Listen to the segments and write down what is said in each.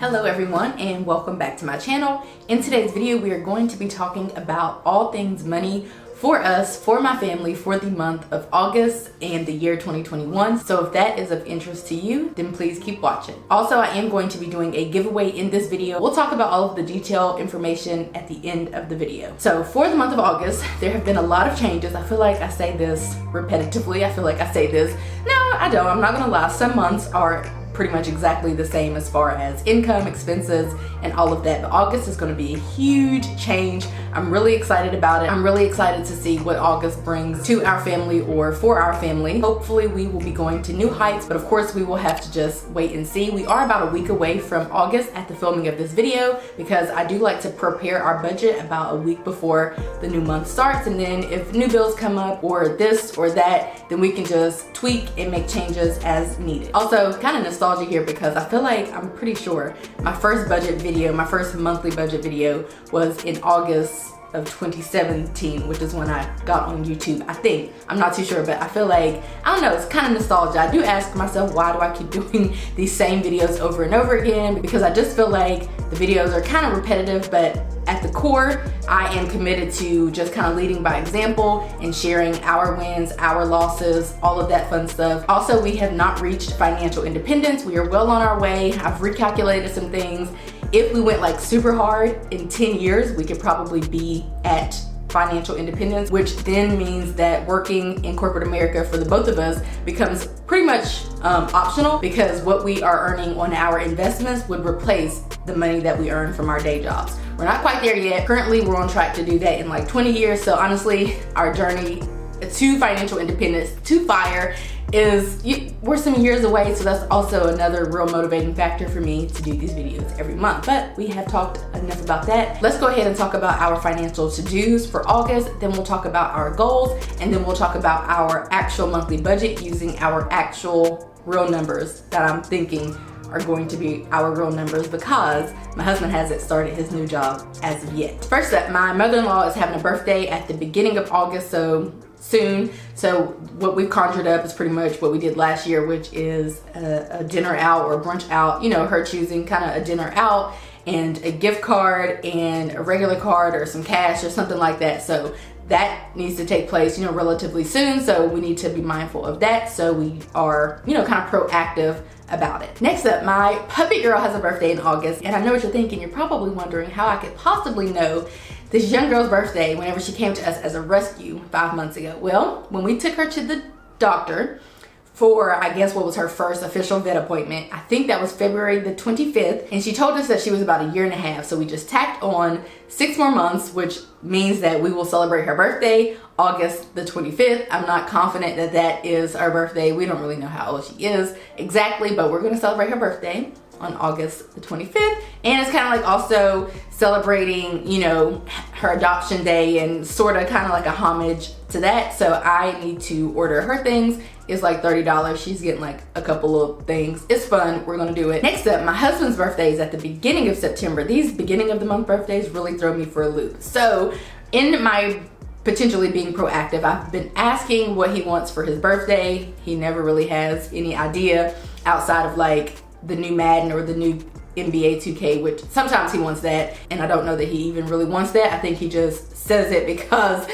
Hello everyone and welcome back to my channel. In today's video we are going to be talking about all things money for us, for my family, for the month of August and the year 2021. So if that is of interest to you, then please keep watching. Also, I am going to be doing a giveaway in this video. We'll talk about all of the detailed information at the end of the video. So for the month of August, there have been a lot of changes. I feel like I say this repetitively. I feel like I say this. No, I don't. I'm not gonna lie. Some months are pretty much exactly the same as far as income, expenses, and all of that. But August is going to be a huge change. I'm really excited about it. I'm really excited to see what August brings to our family or for our family. Hopefully we will be going to new heights, but of course we will have to just wait and see. We are about a week away from August at the filming of this video because I do like to prepare our budget about a week before the new month starts, and then if new bills come up or this or that, then we can just tweak and make changes as needed. Also, kind of nostalgia here because I feel like I'm pretty sure my first budget video, my first monthly budget video was in August of 2017, which is when I got on YouTube, I think. I'm not too sure, but I feel like, I don't know, it's kind of nostalgia. I do ask myself, why do I keep doing these same videos over and over again? Because I just feel like the videos are kind of repetitive, but at the core, I am committed to just kind of leading by example and sharing our wins, our losses, all of that fun stuff. Also, we have not reached financial independence. We are well on our way. I've recalculated some things. If we went like super hard, in 10 years, we could probably be at financial independence, which then means that working in corporate America for the both of us becomes pretty much optional, because what we are earning on our investments would replace the money that we earn from our day jobs. We're not quite there yet. Currently, we're on track to do that in like 20 years. So honestly, our journey to financial independence, to FIRE, we're some years away. So that's also another real motivating factor for me to do these videos every month. But we have talked enough about that. Let's go ahead and talk about our financial to-dos for August. Then we'll talk about our goals, and then we'll talk about our actual monthly budget using our actual real numbers that I'm thinking are going to be our real numbers, because my husband hasn't started his new job as of yet. First up, my mother-in-law is having a birthday at the beginning of August, so soon. So what we've conjured up is pretty much what we did last year, which is a dinner out or a brunch out, you know, her choosing, kind of a dinner out and a gift card and a regular card or some cash or something like that. So that needs to take place, you know, relatively soon. So we need to be mindful of that. So we are, you know, kind of proactive about it. Next up, my puppy girl has a birthday in August. And I know what you're thinking. You're probably wondering how I could possibly know this young girl's birthday whenever she came to us as a rescue 5 months ago. Well, when we took her to the doctor for, I guess, what was her first official vet appointment, I think that was February the 25th, and she told us that she was about 1.5 years. So we just tacked on 6 more months, which means that we will celebrate her birthday August the 25th. I'm not confident that that is her birthday. We don't really know how old she is exactly, but we're gonna celebrate her birthday on August the 25th. And it's kind of like also celebrating, you know, her adoption day and sort of kind of like a homage to that. So I need to order her things. It's like $30. She's getting like a couple of things. It's fun. We're gonna do it. Next up, my husband's birthday is at the beginning of September. These beginning of the month birthdays really throw me for a loop. So in my potentially being proactive, I've been asking what he wants for his birthday. He never really has any idea outside of like the new Madden or the new NBA 2K, which sometimes he wants that, and I don't know that he even really wants that. I think he just says it because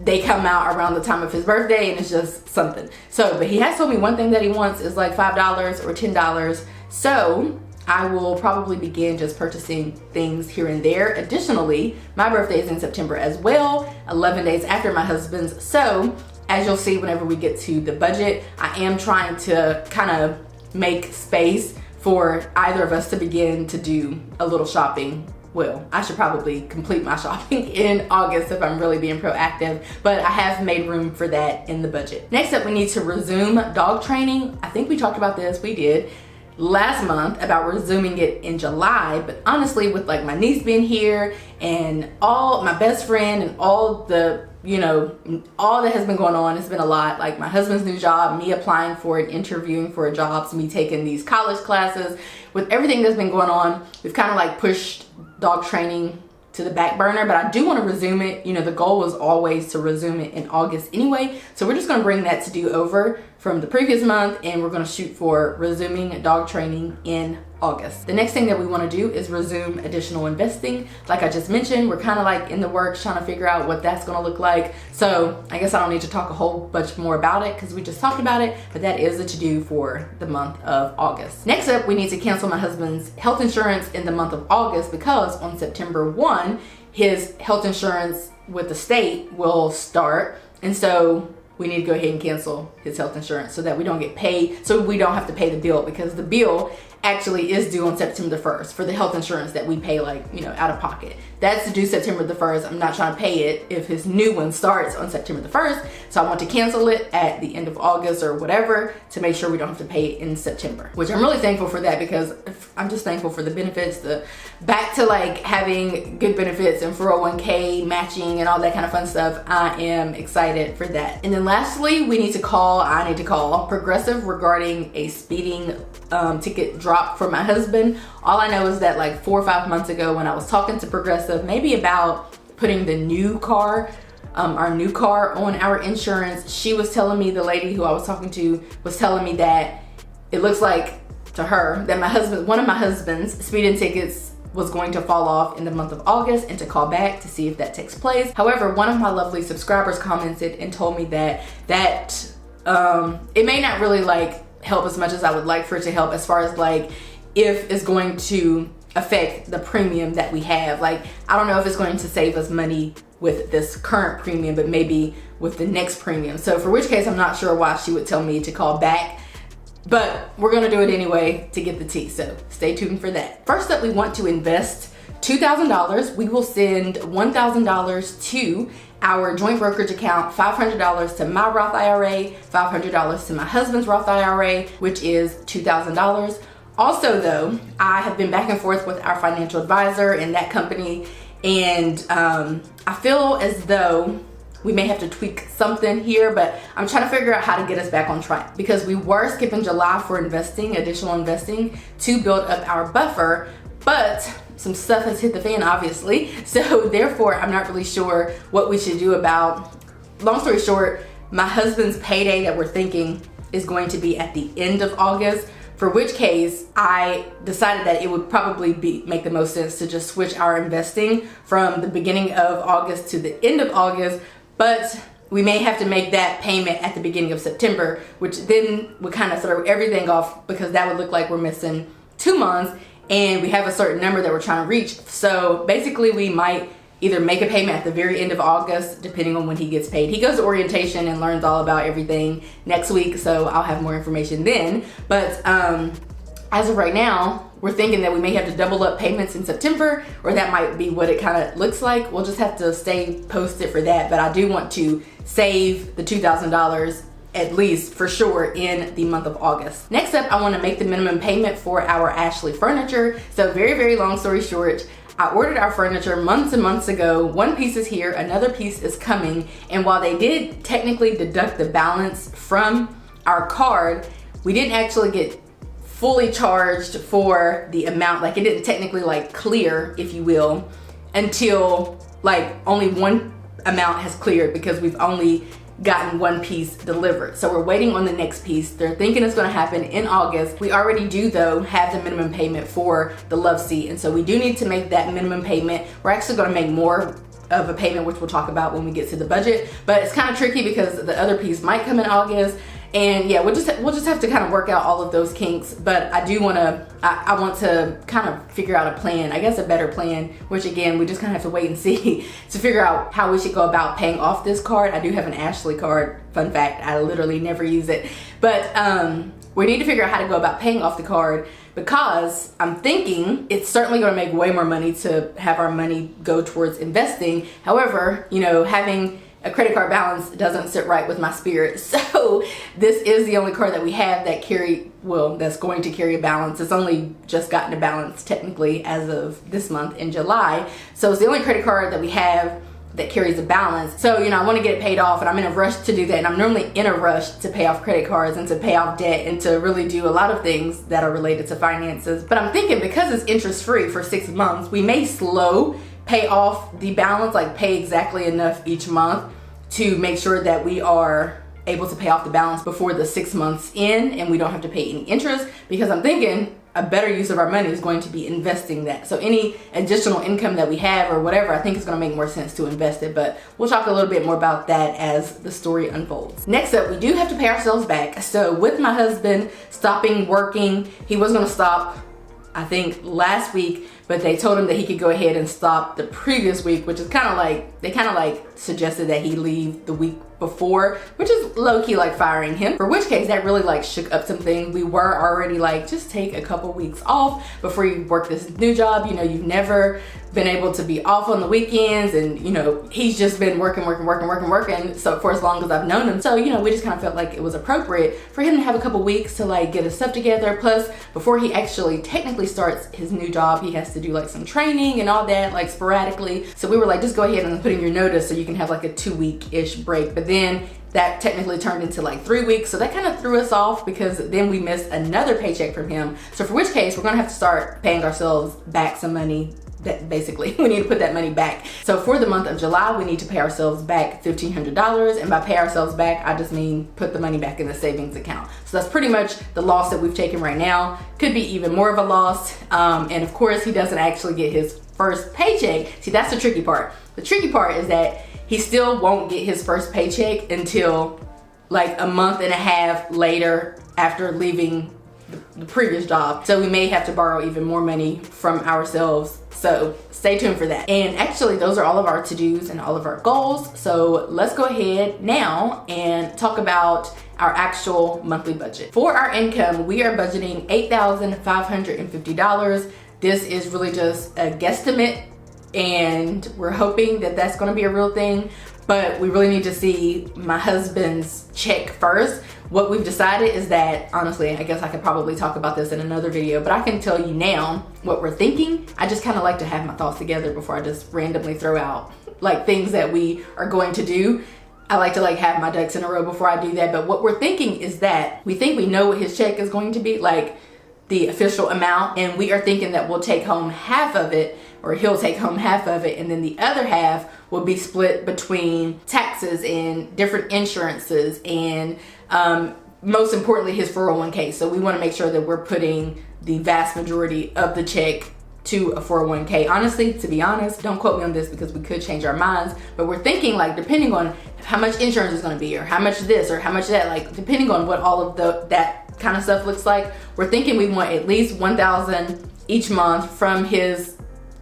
they come out around the time of his birthday and it's just something. So, but he has told me one thing that he wants is like $5 or $10. So I will probably begin just purchasing things here and there. Additionally, my birthday is in September as well, 11 days after my husband's. So as you'll see whenever we get to the budget, I am trying to kind of make space for either of us to begin to do a little shopping. Well, I should probably complete my shopping in August if I'm really being proactive, but I have made room for that in the budget. Next up, we need to resume dog training. I think we talked about this, we did last month, about resuming it in July, but honestly, with like my niece being here and all my best friend and all the, you know, all that has been going on, it's been a lot. Like my husband's new job, me applying for and interviewing for jobs, me taking these college classes. With everything that's been going on, we've kind of like pushed dog training to the back burner, but I do want to resume it. You know, the goal was always to resume it in August anyway. So we're just going to bring that to do over from the previous month, and we're going to shoot for resuming dog training in August. The next thing that we want to do is resume additional investing. Like I just mentioned, we're kind of like in the works trying to figure out what that's going to look like. So I guess I don't need to talk a whole bunch more about it because we just talked about it, but that is a to-do for the month of August. Next up, we need to cancel my husband's health insurance in the month of August because on September 1, his health insurance with the state will start. And so we need to go ahead and cancel his health insurance so that we don't get paid, so we don't have to pay the bill, because the bill actually is due on September the 1st for the health insurance that we pay, like, you know, out of pocket. That's due September the 1st. I'm not trying to pay it if his new one starts on September the 1st. So I want to cancel it at the end of August or whatever to make sure we don't have to pay it in September, which I'm really thankful for that, because I'm just thankful for the benefits, the back to like having good benefits and 401k matching and all that kind of fun stuff. I am excited for that. And then lastly, I need to call Progressive regarding a speeding ticket drop for my husband. All I know is that like 4 or 5 months ago when I was talking to Progressive, maybe about putting the new car, our new car on our insurance, she was telling me, the lady who I was talking to was telling me that it looks like to her that one of my husband's speeding tickets was going to fall off in the month of August, and to call back to see if that takes place. However, one of my lovely subscribers commented and told me that it may not really like help as much as I would like for it to help, as far as like if it's going to affect the premium that we have. Like, I don't know if it's going to save us money with this current premium, but maybe with the next premium. So for which case, I'm not sure why she would tell me to call back, but we're gonna do it anyway to get the tea. So stay tuned for that. First up, we want to invest $2,000. We will send $1,000 to our joint brokerage account, $500 to my Roth IRA, $500 to my husband's Roth IRA, which is $2,000. Also though, I have been back and forth with our financial advisor in that company, and I feel as though we may have to tweak something here, but I'm trying to figure out how to get us back on track, because we were skipping July for additional investing to build up our buffer, but some stuff has hit the fan, obviously. So therefore, I'm not really sure what we should do about, long story short, my husband's payday that we're thinking is going to be at the end of August, for which case I decided that it would probably make the most sense to just switch our investing from the beginning of August to the end of August. But we may have to make that payment at the beginning of September, which then would kind of throw everything off, because that would look like we're missing 2 months and we have a certain number that we're trying to reach. So basically we might either make a payment at the very end of August, depending on when he gets paid. He goes to orientation and learns all about everything next week, so I'll have more information then. But as of right now, we're thinking that we may have to double up payments in September, or that might be what it kind of looks like. We'll just have to stay posted for that. But I do want to save the $2,000 at least for sure in the month of August. Next up, I want to make the minimum payment for our Ashley furniture. So very, very long story short, I ordered our furniture months and months ago. One piece is here, another piece is coming. And while they did technically deduct the balance from our card, we didn't actually get fully charged for the amount. Like, it didn't technically like clear, if you will, until like only one amount has cleared, because we've only gotten one piece delivered. So we're waiting on the next piece. They're thinking it's going to happen in August. We already do though have the minimum payment for the love seat, and so we do need to make that minimum payment. We're actually going to make more of a payment, which we'll talk about when we get to the budget, but it's kind of tricky because the other piece might come in August. And yeah, we'll just have to kind of work out all of those kinks. But I do want to, I want to kind of figure out a plan, I guess a better plan, which again, we just kind of have to wait and see to figure out how we should go about paying off this card. I do have an Ashley card, fun fact, I literally never use it. But we need to figure out how to go about paying off the card, because I'm thinking it's certainly going to make way more money to have our money go towards investing. However, you know, having a credit card balance doesn't sit right with my spirit. So this is the only card that we have that that's going to carry a balance. It's only just gotten a balance technically as of this month in July. So it's the only credit card that we have that carries a balance. So, you know, I want to get it paid off, and I'm in a rush to do that. And I'm normally in a rush to pay off credit cards and to pay off debt and to really do a lot of things that are related to finances. But I'm thinking, because it's interest free for 6 months, we may pay off the balance, like pay exactly enough each month to make sure that we are able to pay off the balance before the 6 months in and we don't have to pay any interest. Because I'm thinking a better use of our money is going to be investing that. So any additional income that we have or whatever, I think it's going to make more sense to invest it, but we'll talk a little bit more about that as the story unfolds. Next up, we do have to pay ourselves back. So with my husband stopping working, he was going to stop, I think, last week, but they told him that he could go ahead and stop the previous week, which is kind of like, they kind of like suggested that he leave the week before, which is low-key like firing him, for which case that really like shook up some things. We were already like, just take a couple weeks off before you work this new job. You know, you've never been able to be off on the weekends, and you know, he's just been working so for as long as I've known him. So you know, we just kind of felt like it was appropriate for him to have a couple weeks to like get his stuff together. Plus, before he actually technically starts his new job, he has to do like some training and all that, like sporadically. So we were like, just go ahead and put in your notice so you can have like a 2-week-ish break. But then that technically turned into like 3 weeks, so that kind of threw us off because then we missed another paycheck from him. So for which case we're gonna have to start paying ourselves back some money. That basically we need to put that money back. So for the month of July, we need to pay ourselves back $1,500, and by pay ourselves back, I just mean put the money back in the savings account. So that's pretty much the loss that we've taken right now. Could be even more of a loss, and of course he doesn't actually get his first paycheck. See, that's the tricky part. The tricky part is that he still won't get his first paycheck until like a month and a half later after leaving the previous job. So we may have to borrow even more money from ourselves. So stay tuned for that. And actually, those are all of our to-dos and all of our goals. So let's go ahead now and talk about our actual monthly budget. For our income, we are budgeting $8,550. This is really just a guesstimate, and we're hoping that that's going to be a real thing, but we really need to see my husband's check first. What we've decided is that, honestly, I guess I could probably talk about this in another video, but I can tell you now what we're thinking. I just kind of like to have my thoughts together before I just randomly throw out like things that we are going to do. I like to like have my ducks in a row before I do that. But what we're thinking is that we think we know what his check is going to be, like the official amount, and we are thinking that we'll take home half of it, or he'll take home half of it, and then the other half will be split between taxes and different insurances and most importantly his 401k. So we want to make sure that we're putting the vast majority of the check to a 401k. Honestly, to be honest, don't quote me on this because we could change our minds, but we're thinking like depending on how much insurance is going to be, or how much this or how much that, like depending on what all of that kind of stuff looks like, we're thinking we want at least $1,000 each month from his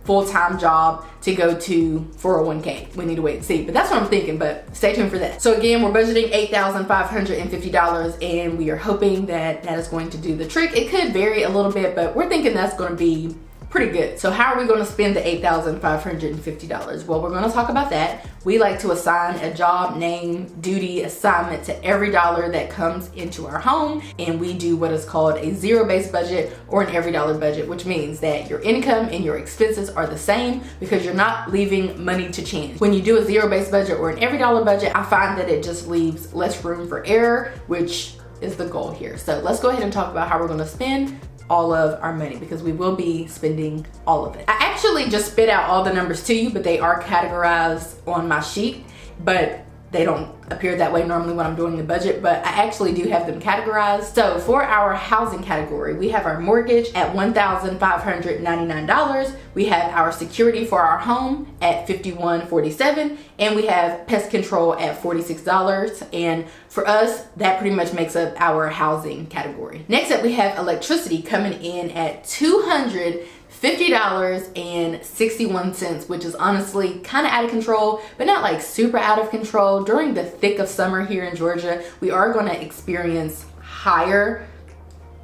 full-time job to go to 401k. We need to wait and see, but that's what I'm thinking, but stay tuned for that. So again, we're budgeting $8,550, and we are hoping that that is going to do the trick. It could vary a little bit, but we're thinking that's going to be pretty good. So how are we going to spend the $8,550? Well, we're going to talk about that. We like to assign a job, name, duty, assignment to every dollar that comes into our home, and we do what is called a zero-based budget or an every dollar budget, which means that your income and your expenses are the same because you're not leaving money to chance. When you do a zero-based budget or an every dollar budget, I find that it just leaves less room for error, which is the goal here. So let's go ahead and talk about how we're going to spend all of our money, because we will be spending all of it. I actually just spit out all the numbers to you, but they are categorized on my sheet, but they don't appear that way normally when I'm doing the budget, but I actually do have them categorized. So for our housing category, we have our mortgage at $1,599. We have our security for our home at $51.47, and we have pest control at $46. And for us, that pretty much makes up our housing category. Next up, we have electricity coming in at $250.61, which is honestly kind of out of control, but not like super out of control. During the thick of summer here in Georgia, we are going to experience higher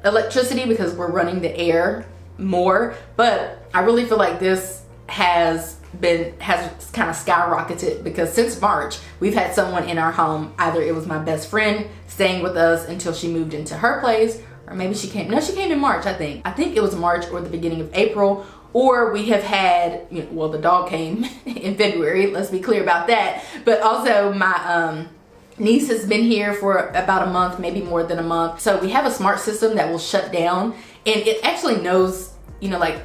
electricity because we're running the air more, but I really feel like this has kind of skyrocketed because since March, we've had someone in our home. Either it was my best friend staying with us until she moved into her place, or maybe she came in March, I think it was March or the beginning of April, or we have had, well, the dog came in February, let's be clear about that, but also my niece has been here for about a month, maybe more than a month. So we have a smart system that will shut down, and it actually knows, like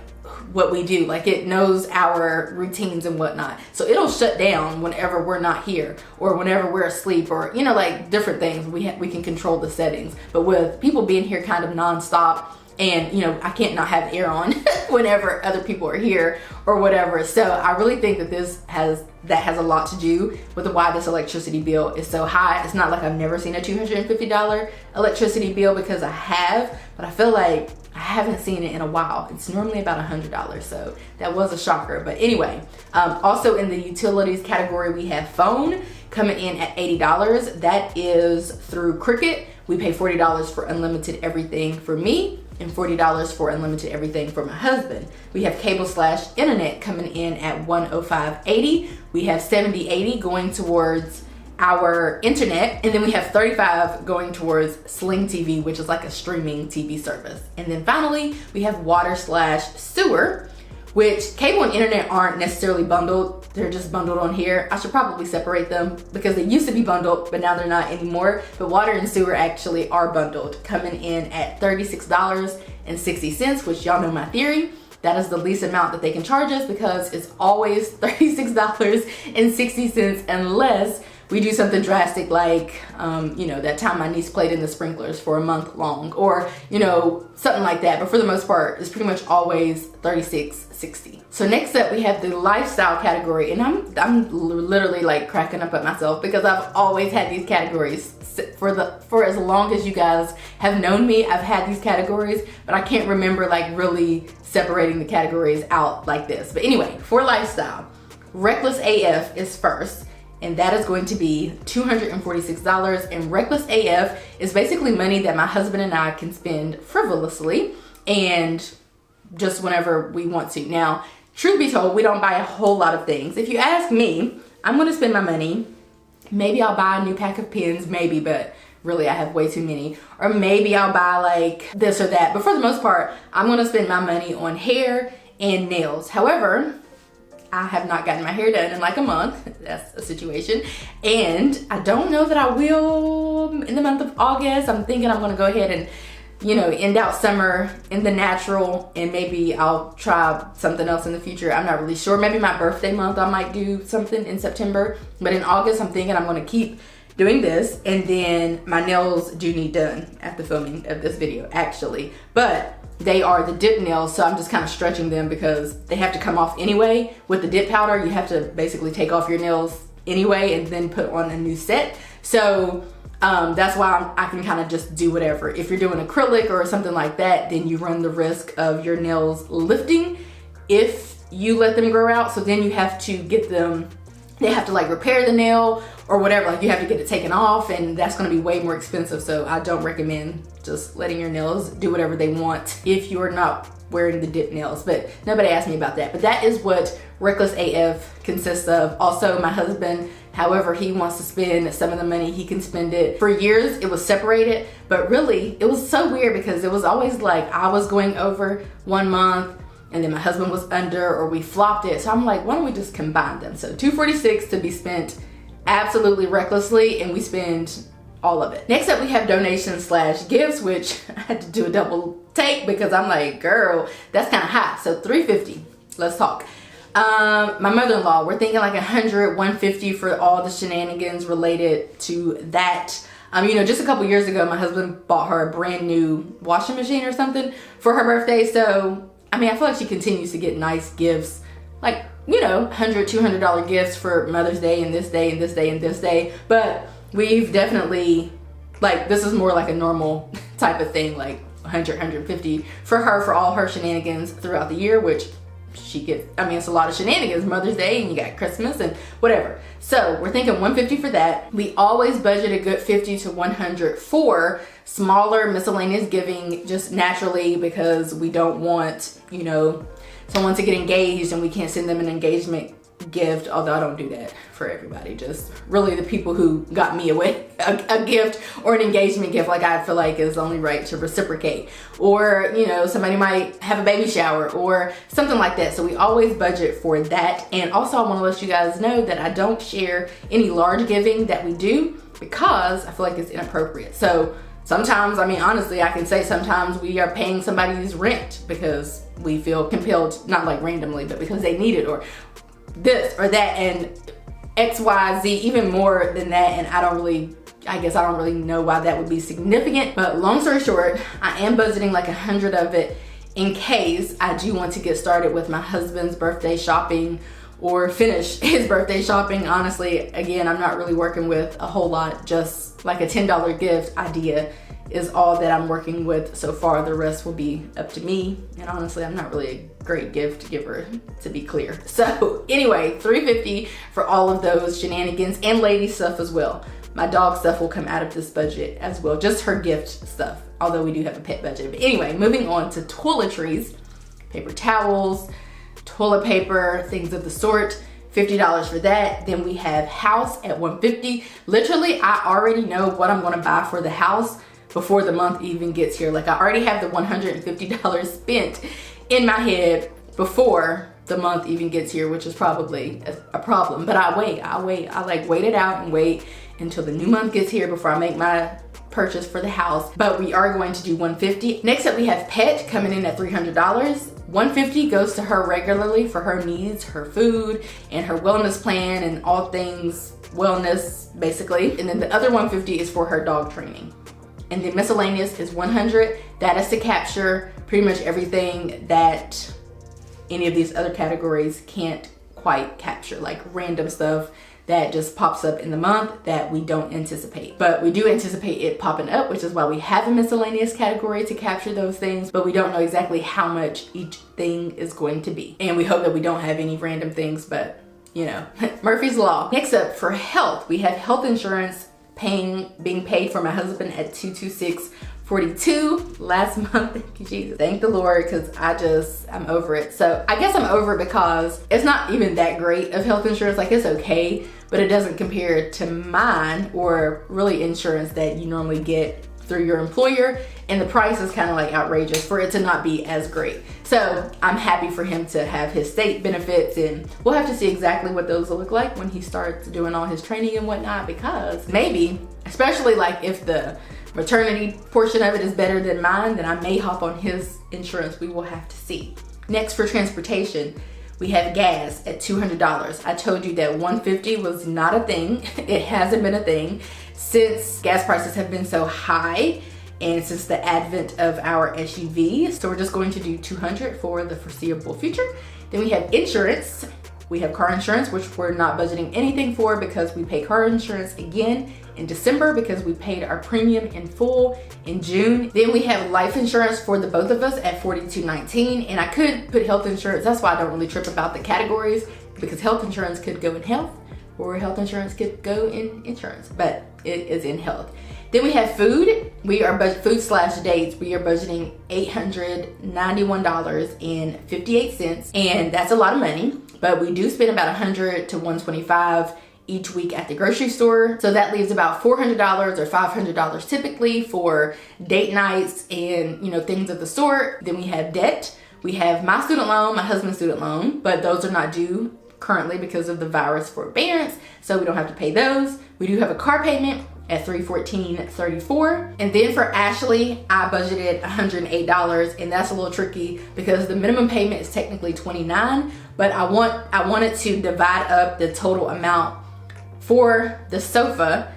what we do, like it knows our routines and whatnot. So it'll shut down whenever we're not here or whenever we're asleep, or like different things. We can control the settings. But with people being here kind of nonstop, And you know, I can't not have air on whenever other people are here or whatever. So I really think that that has a lot to do with why this electricity bill is so high. It's not like I've never seen a $250 electricity bill, because I have, but I feel like I haven't seen it in a while. It's normally about $100, so that was a shocker. But anyway, also in the utilities category, we have phone coming in at $80. That is through Cricket. We pay $40 for unlimited everything for me, and $40 for unlimited everything for my husband. We have cable/internet coming in at $105.80. We have $70.80 going towards our internet, and then we have $35 going towards Sling TV, which is like a streaming TV service. And then finally, we have water/sewer, which cable and internet aren't necessarily bundled. They're just bundled on here. I should probably separate them because they used to be bundled, but now they're not anymore. But water and sewer actually are bundled, coming in at $36.60, which y'all know my theory. That is the least amount that they can charge us, because it's always $36.60 unless we do something drastic like, you know, that time my niece played in the sprinklers for a month long, or, you know, something like that. But for the most part, it's pretty much always $36.60. So next up, we have the lifestyle category. And I'm literally like cracking up at myself, because I've always had these categories for as long as you guys have known me. I've had these categories, but I can't remember like really separating the categories out like this. But anyway, for lifestyle, Reckless AF is first, and that is going to be $246. And Reckless AF is basically money that my husband and I can spend frivolously and just whenever we want to. Now, truth be told, we don't buy a whole lot of things. If you ask me, I'm gonna spend my money. Maybe I'll buy a new pack of pens, maybe, but really I have way too many. Or maybe I'll buy like this or that. But for the most part, I'm gonna spend my money on hair and nails. However, I have not gotten my hair done in like a month. That's a situation. And I don't know that I will in the month of August. I'm thinking I'm gonna go ahead and, you know, end out summer in the natural, and maybe I'll try something else in the future. I'm not really sure. Maybe my birthday month, I might do something in September. But in August, I'm thinking I'm gonna keep doing this, and then my nails do need done after filming of this video, actually. But they are the dip nails, so I'm just kind of stretching them because they have to come off anyway. With the dip powder, you have to basically take off your nails anyway and then put on a new set. So that's why I can kind of just do whatever. If you're doing acrylic or something like that, then you run the risk of your nails lifting if you let them grow out. So then you have to get them, they have to like repair the nail or whatever. Like you have to get it taken off, and that's gonna be way more expensive. So I don't recommend just letting your nails do whatever they want if you're not wearing the dip nails. But nobody asked me about that. But that is what Reckless AF consists of. Also, my husband, however he wants to spend some of the money, he can spend it. For years, it was separated, but really, it was so weird because it was always like I was going over 1 month, and then my husband was under, or we flopped it. So I'm like, why don't we just combine them? So $246 to be spent absolutely recklessly, and we spend all of it. Next up, we have donations/gifts, which I had to do a double take because I'm like, girl, that's kind of high. So $350. Let's talk. My mother-in-law, we're thinking like $100, $150 for all the shenanigans related to that. You know, just a couple years ago, my husband bought her a brand new washing machine or something for her birthday. So, I mean, I feel like she continues to get nice gifts, like, you know, $100, $200 gifts for Mother's Day and this day and this day and this day. But we've definitely, like, this is more like a normal type of thing, like 100, 150 for her for all her shenanigans throughout the year, which she gets, I mean, it's a lot of shenanigans, Mother's Day, and you got Christmas and whatever. So we're thinking $150 for that. We always budget a good $50 to $100 for smaller miscellaneous giving, just naturally, because we don't want, you know, someone to get engaged and we can't send them an engagement gift, although I don't do that for everybody, just really the people who got me a gift or an engagement gift, like I feel like is only right to reciprocate. Or, you know, somebody might have a baby shower or something like that. So we always budget for that. And also I want to let you guys know that I don't share any large giving that we do because I feel like it's inappropriate. So sometimes, I mean, honestly, I can say sometimes we are paying somebody's rent because we feel compelled, not like randomly, but because they need it, or this or that, and XYZ, even more than that, and I don't really I guess I don't really know why that would be significant, but long story short, I am budgeting like 100 of it in case I do want to get started with my husband's birthday shopping or finish his birthday shopping. Honestly, again, I'm not really working with a whole lot, just like a $10 gift idea is all that I'm working with so far. The rest will be up to me. And honestly, I'm not really a great gift giver, to be clear. So anyway, $350 for all of those shenanigans and lady stuff as well. My dog stuff will come out of this budget as well, just her gift stuff, although we do have a pet budget. But anyway, moving on to toiletries, paper towels, toilet paper, things of the sort. $50 for that. Then we have house at $150. Literally, I already know what I'm gonna buy for the house before the month even gets here. Like, I already have the $150 spent in my head before the month even gets here, which is probably a problem. But I wait. I like wait it out and wait until the new month gets here before I make my purchase for the house. But we are going to do $150. Next up, we have pet coming in at $300. $150 goes to her regularly for her needs, her food, and her wellness plan, and all things wellness, basically. And then the other $150 is for her dog training. And then miscellaneous is $100. That is to capture pretty much everything that any of these other categories can't quite capture, like random stuff that just pops up in the month that we don't anticipate. But we do anticipate it popping up, which is why we have a miscellaneous category to capture those things, but we don't know exactly how much each thing is going to be. And we hope that we don't have any random things, but you know, Murphy's Law. Next up, for health, we have health insurance being paid for my husband at $226.42 last month. Thank you, Jesus. Thank the Lord, because I'm over it. So I guess I'm over it because it's not even that great of health insurance. Like, it's okay, but it doesn't compare to mine or really insurance that you normally get through your employer, and the price is kind of like outrageous for it to not be as great. So I'm happy for him to have his state benefits, and we'll have to see exactly what those will look like when he starts doing all his training and whatnot, because maybe, especially like if the maternity portion of it is better than mine, then I may hop on his insurance. We will have to see. Next, for transportation, we have gas at $200. I told you that $150 was not a thing. It hasn't been a thing since gas prices have been so high and since the advent of our SUV. So we're just going to do $200 for the foreseeable future. Then we have insurance. We have car insurance, which we're not budgeting anything for because we pay car insurance again in December because we paid our premium in full in June. Then we have life insurance for the both of us at $42.19, and I could put health insurance. That's why I don't really trip about the categories, because health insurance could go in health or health insurance could go in insurance, but it is in health. Then we have food. We are food/dates. We are budgeting $891.58, and that's a lot of money. But we do spend about $100 to $125 each week at the grocery store. So that leaves about $400 or $500 typically for date nights and, you know, things of the sort. Then we have debt. We have my student loan, my husband's student loan, but those are not due currently because of the virus forbearance, so we don't have to pay those. We do have a car payment at $314.34. And then for Ashley, I budgeted $108, and that's a little tricky because the minimum payment is technically $29, but I wanted to divide up the total amount for the sofa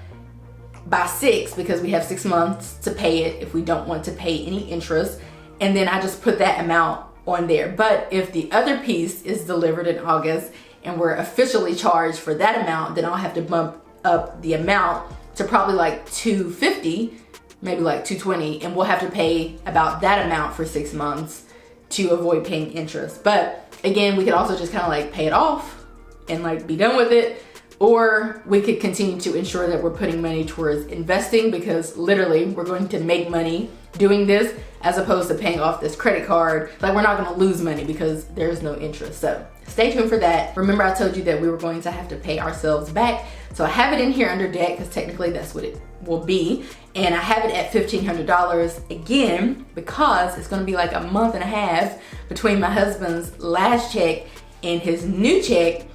by 6 because we have 6 months to pay it if we don't want to pay any interest. And then I just put that amount on there. But if the other piece is delivered in August and we're officially charged for that amount, then I'll have to bump up the amount to probably like $250, maybe like $220, and we'll have to pay about that amount for 6 months to avoid paying interest. But again, we could also just kind of like pay it off and like be done with it, or we could continue to ensure that we're putting money towards investing, because literally we're going to make money doing this as opposed to paying off this credit card. Like, we're not going to lose money because there's no interest. So stay tuned for that. Remember, I told you that we were going to have to pay ourselves back. So I have it in here under debt because technically that's what it will be. And I have it at $1,500 again because it's going to be like a month and a half between my husband's last check and his new check.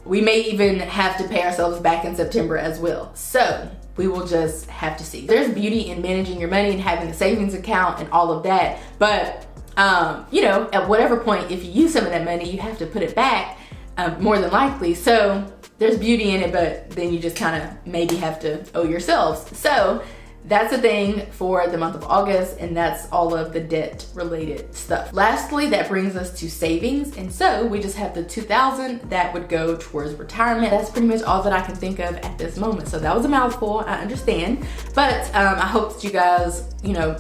We may even have to pay ourselves back in September as well. So we will just have to see. There's beauty in managing your money and having a savings account and all of that. But, you know, at whatever point, if you use some of that money, you have to put it back more than likely. So there's beauty in it, but then you just kind of maybe have to owe yourselves. So that's the thing for the month of August, and that's all of the debt related stuff. Lastly, that brings us to savings, and so we just have the $2,000 that would go towards retirement. That's pretty much all that I can think of at this moment. So that was a mouthful, I understand, but I hope that you guys,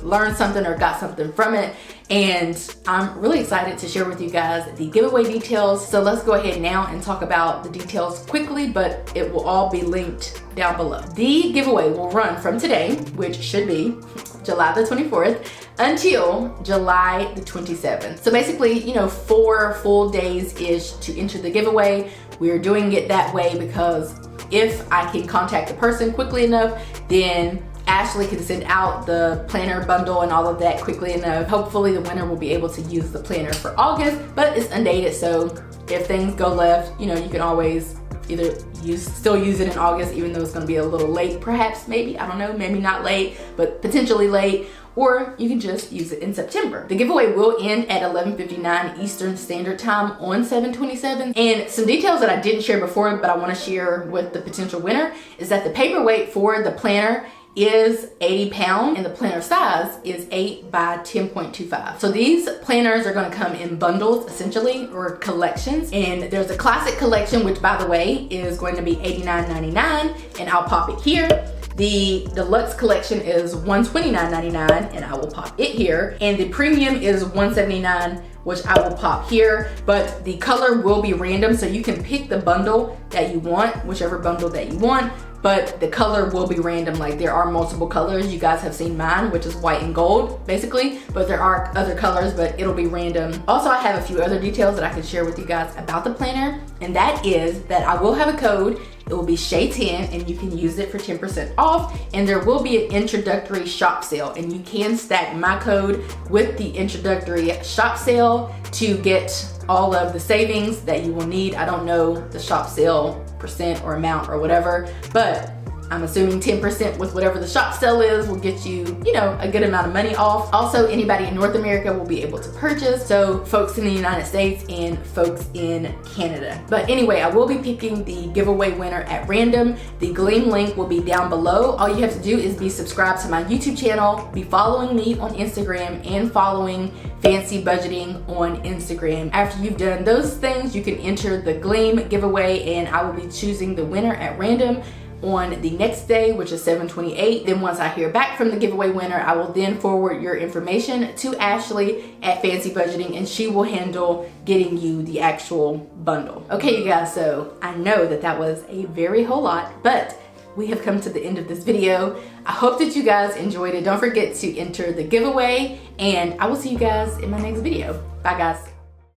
learned something or got something from it. And I'm really excited to share with you guys the giveaway details. So let's go ahead now and talk about the details quickly, but it will all be linked down below. The giveaway will run from today, which should be July the 24th, until July the 27th. So basically, 4 full days-ish to enter the giveaway. We're doing it that way because if I can contact the person quickly enough, then Ashley can send out the planner bundle and all of that quickly enough. Hopefully the winner will be able to use the planner for August, but it's undated, so if things go left, you can always either still use it in August, even though it's gonna be a little late, perhaps, maybe, I don't know, maybe not late, but potentially late, or you can just use it in September. The giveaway will end at 11:59 Eastern Standard Time on 7/27. And some details that I didn't share before, but I wanna share with the potential winner, is that the paperweight for the planner is 80 pounds and the planner size is 8 by 10.25. So these planners are going to come in bundles essentially, or collections, and there's a classic collection, which by the way is going to be $89.99, and I'll pop it here. The deluxe collection is $129.99, and I will pop it here, and the premium is $179, which I will pop here, but the color will be random, so you can pick the bundle that you want, whichever bundle that you want, but the color will be random. Like, there are multiple colors. You guys have seen mine, which is white and gold, basically, but there are other colors, but it'll be random. Also, I have a few other details that I can share with you guys about the planner, and that is that I will have a code. It will be Shay10, and you can use it for 10% off, and there will be an introductory shop sale, and you can stack my code with the introductory shop sale to get all of the savings that you will need. I don't know the shop sale percent or amount or whatever, but I'm assuming 10% with whatever the shop sale is will get you, a good amount of money off. Also, anybody in North America will be able to purchase, so folks in the United States and folks in Canada. But anyway, I will be picking the giveaway winner at random. The Gleam link will be down below. All you have to do is be subscribed to my YouTube channel, be following me on Instagram, and following Fancy Budgeting on Instagram. After you've done those things, you can enter the Gleam giveaway, and I will be choosing the winner at random on the next day, which is 7/28. Then once I hear back from the giveaway winner, I will then forward your information to Ashley at Fancy Budgeting, and she will handle getting you the actual bundle. Okay, you guys, so I know that was a very whole lot, but we have come to the end of this video. I hope that you guys enjoyed it. Don't forget to enter the giveaway, and I will see you guys in my next video. Bye, guys.